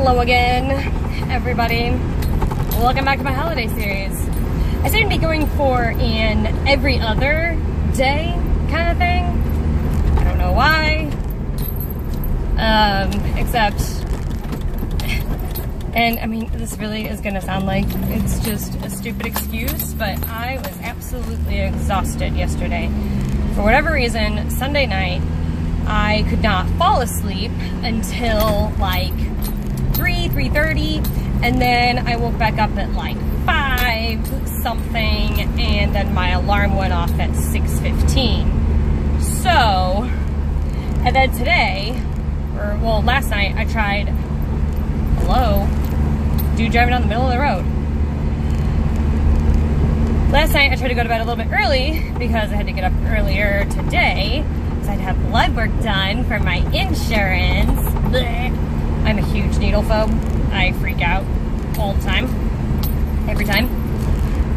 Hello again, everybody. Welcome back to my holiday series. I seem to be going for an every other day kind of thing. I don't know why. Except, and I mean, this really is gonna sound like it's just a stupid excuse, but I was absolutely exhausted yesterday. For whatever reason, Sunday night, I could not fall asleep until like 3:30, and then I woke back up at like 5 something, and then my alarm went off at 6:15. So, and then today, or well, last night, I tried, hello, dude driving down the middle of the road. Last night I tried to go to bed a little bit early because I had to get up earlier today. So I had to have blood work done for my insurance. Blech. I'm a huge needle phobe. I freak out all the time. Every time.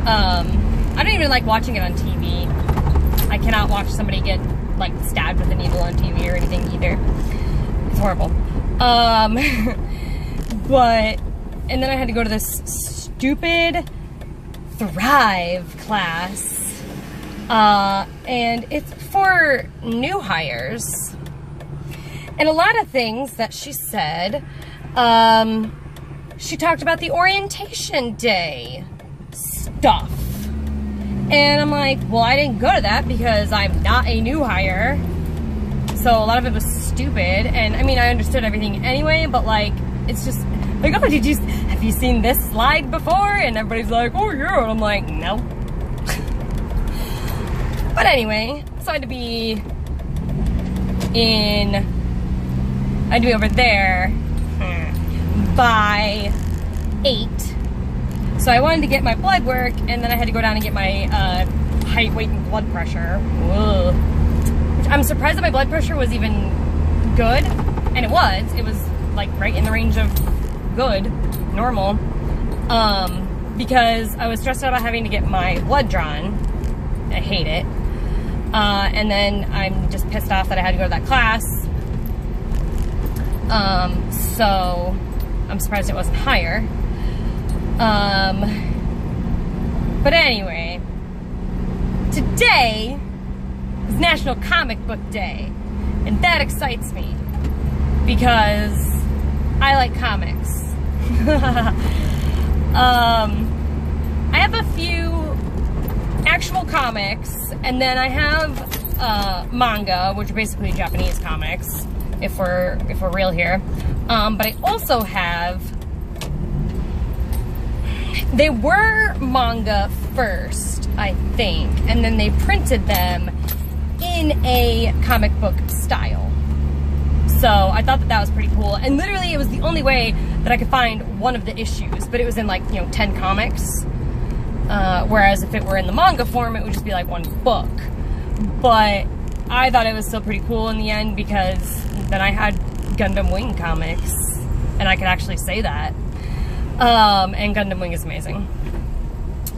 I don't even like watching it on TV. I cannot watch somebody get like stabbed with a needle on TV or anything either. It's horrible. But, and then I had to go to this stupid Thrive class. And it's for new hires. And a lot of things that she said, she talked about the orientation day stuff. And I'm like, well, I didn't go to that because I'm not a new hire. So a lot of it was stupid. And I mean, I understood everything anyway, but like, it's just like, oh, have you seen this slide before? And everybody's like, oh yeah. And I'm like, no. But anyway, so I had to be over there by 8. So I wanted to get my blood work, and then I had to go down and get my height, weight, and blood pressure. Whoa. Which I'm surprised that my blood pressure was even good. And it was like right in the range of good, normal. Because I was stressed out about having to get my blood drawn. I hate it. And then I'm just pissed off that I had to go to that class. So I'm surprised it wasn't higher. But anyway, today is National Comic Book Day, and that excites me because I like comics. I have a few actual comics, and then I have manga, which are basically Japanese comics, if we're real here. But I also have, they were manga first, I think, and then they printed them in a comic book style. So I thought that was pretty cool, and literally it was the only way that I could find one of the issues, but it was in like, 10 comics. Whereas if it were in the manga form, it would just be like one book. But I thought it was still pretty cool in the end, because then I had Gundam Wing comics, and I could actually say that. And Gundam Wing is amazing.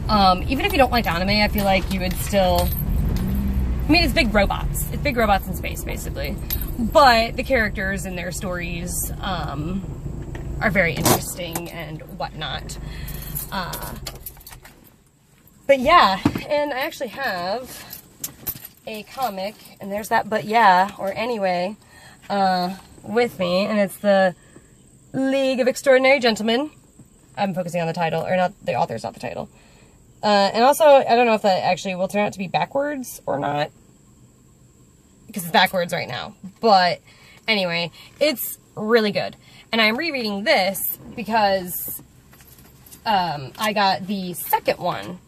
Even if you don't like anime, I feel like you would still, I mean, it's big robots. It's big robots in space, basically. But the characters and their stories, are very interesting and whatnot. But yeah, and I actually have a comic, and there's that but yeah, or anyway, with me, and it's the League of Extraordinary Gentlemen. I'm focusing on the title, or not, the author's not the title. And also, I don't know if that actually will turn out to be backwards or not, because it's backwards right now. But anyway, it's really good. And I'm rereading this because I got the second one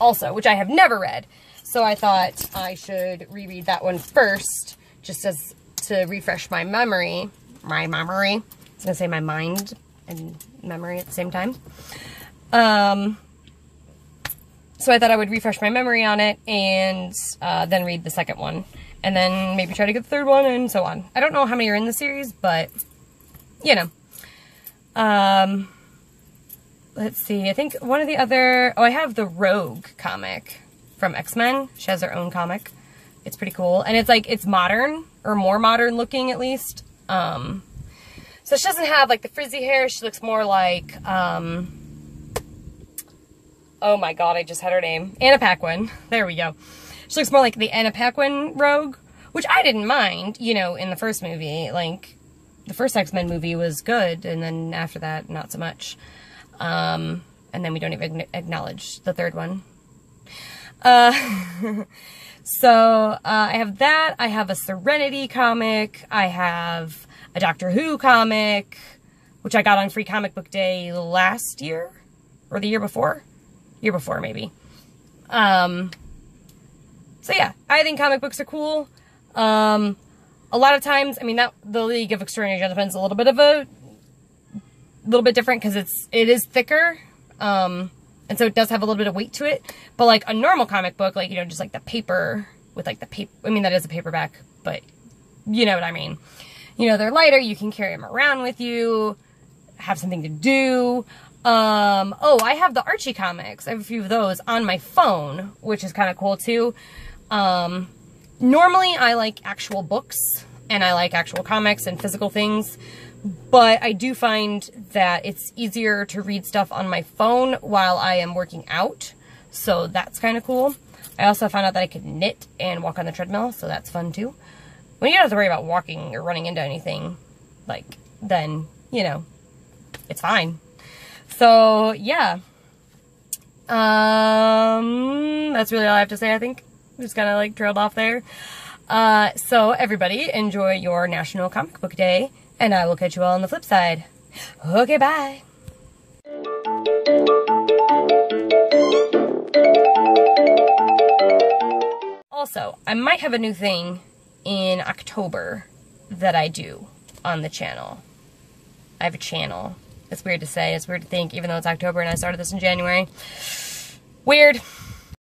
also, which I have never read. So I thought I should reread that one first, just as to refresh my memory. I was going to say my mind and memory at the same time. So I thought I would refresh my memory on it, and then read the second one. And then maybe try to get the third one, and so on. I don't know how many are in the series, but, let's see, I think one of the other, I have the Rogue comic from X-Men. She has her own comic. It's pretty cool. And it's like, it's modern, or more modern looking at least. So she doesn't have like the frizzy hair. She looks more like, oh my god, I just had her name. Anna Paquin. There we go. She looks more like the Anna Paquin Rogue, which I didn't mind, you know, in the first movie. Like, the first X-Men movie was good, and then after that, not so much. And then we don't even acknowledge the third one. So, I have that. I have a Serenity comic. I have a Doctor Who comic, which I got on Free Comic Book Day last year, or the year before? Year before, maybe. So yeah, I think comic books are cool. A lot of times, I mean, the League of Extraordinary Gentlemen is a little bit different because it is thicker. And so it does have a little bit of weight to it. But like a normal comic book, like, you know, just like the paper with like the paper, I mean, that is a paperback, but you know what I mean. You know, they're lighter, you can carry them around with you, have something to do. Oh, I have the Archie comics. I have a few of those on my phone, which is kind of cool too. Normally I like actual books and I like actual comics and physical things, but I do find that it's easier to read stuff on my phone while I am working out. So that's kind of cool. I also found out that I could knit and walk on the treadmill, so that's fun too. When you don't have to worry about walking or running into anything, like, then, you know, it's fine. So, yeah. That's really all I have to say, I think. Just kind of, like, trailed off there. So, everybody, enjoy your National Comic Book Day, and I will catch you all on the flip side. Okay, bye! Also, I might have a new thing in October that I do on the channel. I have a channel. It's weird to say, it's weird to think, even though it's October and I started this in January. Weird.